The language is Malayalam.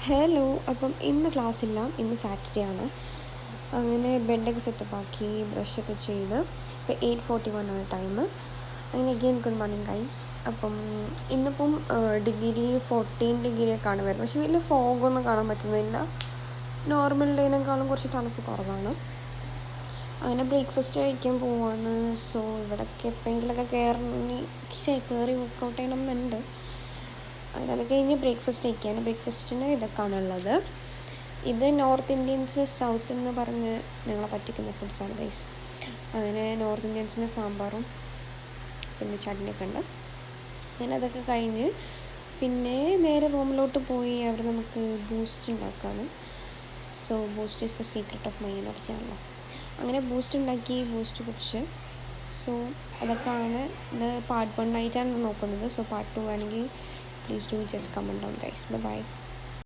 ഹലോ. അപ്പം ഇന്ന് ക്ലാസ്സില്ല, ഇന്ന് സാറ്റർഡേ ആണ്. അങ്ങനെ ബെഡൊക്കെ സെറ്റപ്പാക്കി ബ്രഷൊക്കെ ചെയ്ത് ഇപ്പോൾ 8:41 ആണ് ടൈം. അങ്ങനെ അഗെയിൻ ഗുഡ് മോർണിംഗ് ഗൈസ്. അപ്പം ഇന്നിപ്പം ഡിഗ്രി 14 ഡിഗ്രിയൊക്കെയാണ് വരുന്നത്. പക്ഷെ വലിയ ഫോഗൊന്നും കാണാൻ പറ്റുന്നില്ല. നോർമൽ ഡേനേക്കാളും കുറച്ച് തണുപ്പ് കുറവാണ്. അങ്ങനെ ബ്രേക്ക്ഫാസ്റ്റ് കഴിക്കാൻ പോവാണ്. സോ ഇവിടെയൊക്കെ എപ്പോഴെങ്കിലുമൊക്കെ കയറി വർക്കൗട്ട് ചെയ്യണമെന്നുണ്ട്. അങ്ങനെ അത് കഴിഞ്ഞ് ബ്രേക്ക്ഫാസ്റ്റ് കഴിക്കുകയാണ്. ബ്രേക്ക്ഫാസ്റ്റിന് ഇതൊക്കെയാണ് ഉള്ളത്. ഇത് നോർത്ത് ഇന്ത്യൻസ് സൗത്ത് എന്ന് പറഞ്ഞ് ഞങ്ങളെ പറ്റിക്കുന്ന ഫുഡ്സാണ് ഗൈസ്. അങ്ങനെ നോർത്ത് ഇന്ത്യൻസിന് സാമ്പാറും പിന്നെ ചട്നിയൊക്കെ ഉണ്ട്. അങ്ങനെ അതൊക്കെ കഴിഞ്ഞ് പിന്നെ നേരെ റൂമിലോട്ട് പോയി അവിടെ നമുക്ക് ബൂസ്റ്റ് ഉണ്ടാക്കുകയാണ്. So boost is the secret of my energy ആണല്ലോ. അങ്ങനെ ബൂസ്റ്റ് ഉണ്ടാക്കി, ബൂസ്റ്റ് കുടിച്ച്. സോ അതൊക്കെയാണ്. ഇത് പാർട്ട് 1 ആയിട്ടാണ് നോക്കുന്നത്. സോ പാർട്ട് 2 ആണെങ്കിൽ please do just comment down guys. Bye bye.